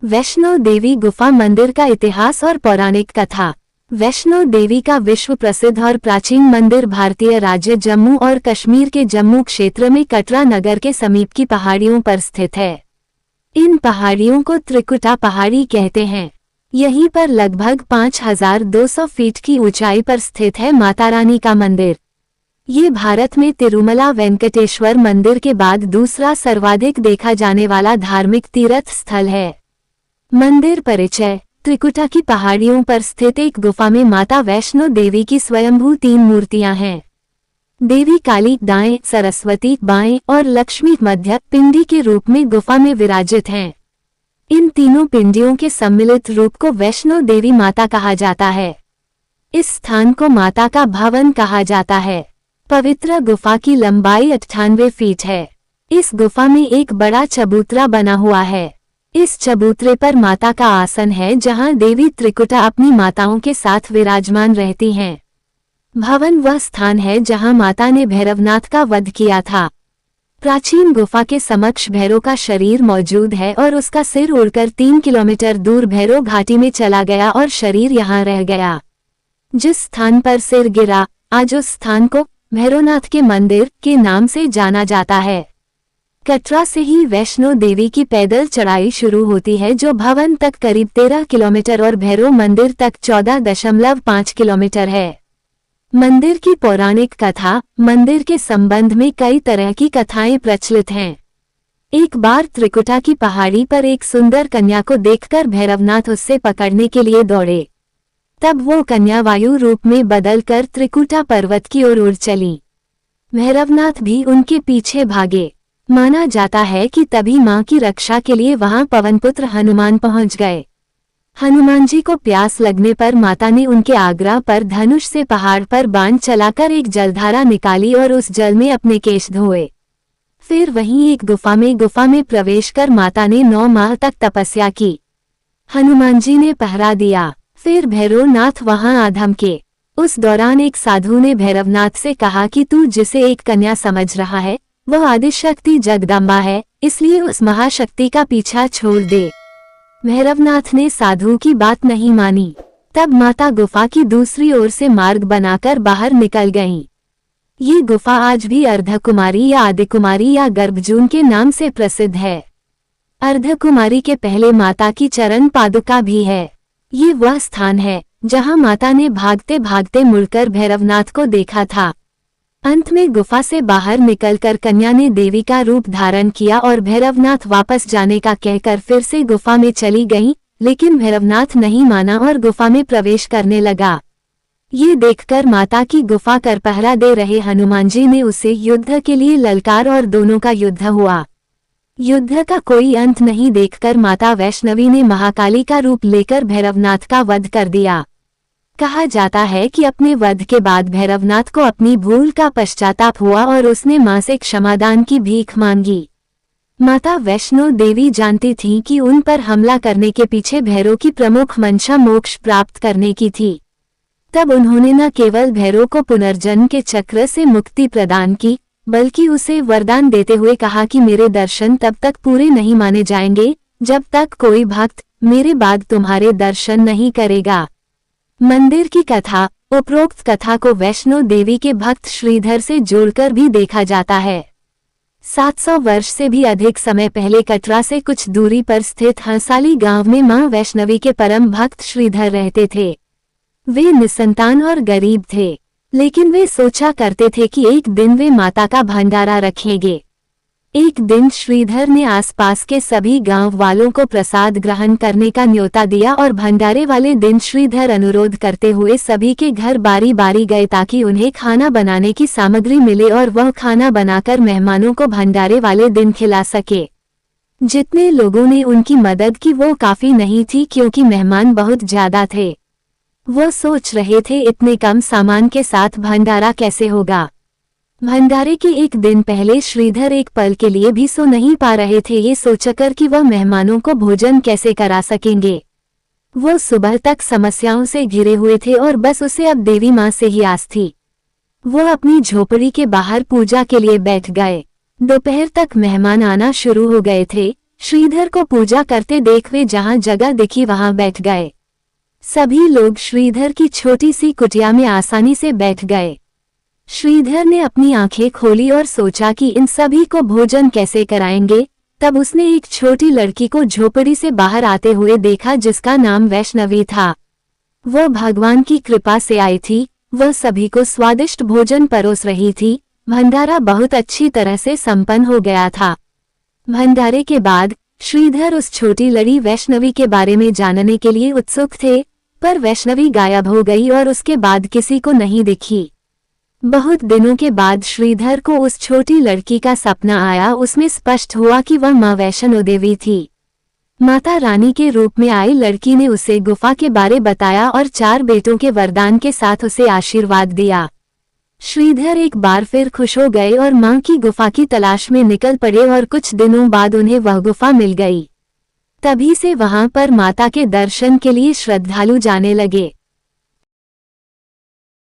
वैष्णो देवी गुफा मंदिर का इतिहास और पौराणिक कथा। वैष्णो देवी का विश्व प्रसिद्ध और प्राचीन मंदिर भारतीय राज्य जम्मू और कश्मीर के जम्मू क्षेत्र में कटरा नगर के समीप की पहाड़ियों पर स्थित है। इन पहाड़ियों को त्रिकुटा पहाड़ी कहते हैं। यहीं पर लगभग 5200 फीट की ऊंचाई पर स्थित है माता रानी का मंदिर। ये भारत में तिरुमला वेंकटेश्वर मंदिर के बाद दूसरा सर्वाधिक देखा जाने वाला धार्मिक तीर्थ स्थल है। मंदिर परिचय। त्रिकुटा की पहाड़ियों पर स्थित एक गुफा में माता वैष्णो देवी की स्वयंभू 3 मूर्तियां हैं। देवी काली दाएं, सरस्वती बाएं और लक्ष्मी मध्य पिंडी के रूप में गुफा में विराजित हैं। इन तीनों पिंडियों के सम्मिलित रूप को वैष्णो देवी माता कहा जाता है। इस स्थान को माता का भवन कहा जाता है। पवित्र गुफा की लंबाई 98 फीट है। इस गुफा में एक बड़ा चबूतरा बना हुआ है। इस चबूतरे पर माता का आसन है, जहां देवी त्रिकुटा अपनी माताओं के साथ विराजमान रहती हैं। भवन वह स्थान है जहां माता ने भैरवनाथ का वध किया था। प्राचीन गुफा के समक्ष भैरव का शरीर मौजूद है और उसका सिर उड़कर 3 किलोमीटर दूर भैरव घाटी में चला गया और शरीर यहां रह गया। जिस स्थान पर सिर गिरा, आज उस स्थान को भैरवनाथ के मंदिर के नाम से जाना जाता है। कटरा से ही वैष्णो देवी की पैदल चढ़ाई शुरू होती है, जो भवन तक करीब 13 किलोमीटर और भैरव मंदिर तक 14.5 किलोमीटर है। मंदिर की पौराणिक कथा। मंदिर के संबंध में कई तरह की कथाएं प्रचलित हैं। एक बार त्रिकुटा की पहाड़ी पर एक सुंदर कन्या को देखकर भैरवनाथ उससे पकड़ने के लिए दौड़े। तब वो कन्या वायु रूप में बदलकर त्रिकुटा पर्वत की ओर उड़ चली। भैरवनाथ भी उनके पीछे भागे। माना जाता है कि तभी मां की रक्षा के लिए वहां पवनपुत्र हनुमान पहुंच गए। हनुमान जी को प्यास लगने पर माता ने उनके आग्रह पर धनुष से पहाड़ पर बाण चलाकर एक जलधारा निकाली और उस जल में अपने केश धोए। फिर वहीं एक गुफा में प्रवेश कर माता ने 9 माह तक तपस्या की। हनुमान जी ने पहरा दिया। फिर भैरवनाथ वहां आ धमके। उस दौरान एक साधु ने भैरवनाथ से कहा कि तू जिसे एक कन्या समझ रहा है, वह आदिशक्ति जगदम्बा है, इसलिए उस महाशक्ति का पीछा छोड़ दे। भैरवनाथ ने साधु की बात नहीं मानी। तब माता गुफा की दूसरी ओर से मार्ग बनाकर बाहर निकल गईं। ये गुफा आज भी अर्धकुमारी या आदिकुमारी या गर्भजून के नाम से प्रसिद्ध है। अर्धकुमारी के पहले माता की चरण पादुका भी है। ये वह स्थान है जहां माता ने भागते भागते मुड़कर भैरवनाथ को देखा था। अंत में गुफा से बाहर निकलकर कन्या ने देवी का रूप धारण किया और भैरवनाथ वापस जाने का कहकर फिर से गुफा में चली गईं, लेकिन भैरवनाथ नहीं माना और गुफा में प्रवेश करने लगा। ये देखकर माता की गुफा कर पहरा दे रहे हनुमान जी ने उसे युद्ध के लिए ललकार और दोनों का युद्ध हुआ। युद्ध का कोई अंत नहीं देखकर माता वैष्णवी ने महाकाली का रूप लेकर भैरवनाथ का वध कर दिया। कहा जाता है कि अपने वध के बाद भैरवनाथ को अपनी भूल का पश्चाताप हुआ और उसने मां से क्षमादान की भीख मांगी। माता वैष्णो देवी जानती थीं कि उन पर हमला करने के पीछे भैरव की प्रमुख मंशा मोक्ष प्राप्त करने की थी। तब उन्होंने न केवल भैरव को पुनर्जन्म के चक्र से मुक्ति प्रदान की, बल्कि उसे वरदान देते हुए कहा कि मेरे दर्शन तब तक पूरे नहीं माने जाएंगे जब तक कोई भक्त मेरे बाद तुम्हारे दर्शन नहीं करेगा। मंदिर की कथा। उपरोक्त कथा को वैष्णो देवी के भक्त श्रीधर से जोड़कर भी देखा जाता है। 700 वर्ष से भी अधिक समय पहले कटरा से कुछ दूरी पर स्थित हंसाली गांव में मां वैष्णवी के परम भक्त श्रीधर रहते थे। वे निसंतान और गरीब थे, लेकिन वे सोचा करते थे कि एक दिन वे माता का भंडारा रखेंगे। एक दिन श्रीधर ने आसपास के सभी गांव वालों को प्रसाद ग्रहण करने का न्योता दिया और भंडारे वाले दिन श्रीधर अनुरोध करते हुए सभी के घर बारी बारी गए ताकि उन्हें खाना बनाने की सामग्री मिले और वह खाना बनाकर मेहमानों को भंडारे वाले दिन खिला सके। जितने लोगों ने उनकी मदद की वो काफी नहीं थी, क्योंकि मेहमान बहुत ज्यादा थे। वो सोच रहे थे इतने कम सामान के साथ भंडारा कैसे होगा। भंडारे के एक दिन पहले श्रीधर एक पल के लिए भी सो नहीं पा रहे थे, ये सोचकर कि वह मेहमानों को भोजन कैसे करा सकेंगे। वो सुबह तक समस्याओं से घिरे हुए थे और बस उसे अब देवी मां से ही आस थी। वो अपनी झोपड़ी के बाहर पूजा के लिए बैठ गए। दोपहर तक मेहमान आना शुरू हो गए थे। श्रीधर को पूजा करते देख वे जहां जगह दिखी वहां बैठ गए। सभी लोग श्रीधर की छोटी सी कुटिया में आसानी से बैठ गए। श्रीधर ने अपनी आंखें खोली और सोचा कि इन सभी को भोजन कैसे कराएंगे। तब उसने एक छोटी लड़की को झोपड़ी से बाहर आते हुए देखा जिसका नाम वैष्णवी था। वह भगवान की कृपा से आई थी। वह सभी को स्वादिष्ट भोजन परोस रही थी। भंडारा बहुत अच्छी तरह से संपन्न हो गया था। भंडारे के बाद श्रीधर उस छोटी लड़ी वैष्णवी के बारे में जानने के लिए उत्सुक थे, पर वैष्णवी गायब हो गई और उसके बाद किसी को नहीं दिखी। बहुत दिनों के बाद श्रीधर को उस छोटी लड़की का सपना आया। उसमें स्पष्ट हुआ कि वह मां वैष्णो देवी थी। माता रानी के रूप में आई लड़की ने उसे गुफा के बारे बताया और 4 बेटों के वरदान के साथ उसे आशीर्वाद दिया। श्रीधर एक बार फिर खुश हो गए और मां की गुफा की तलाश में निकल पड़े और कुछ दिनों बाद उन्हें वह गुफा मिल गई। तभी से वहां पर माता के दर्शन के लिए श्रद्धालु जाने लगे।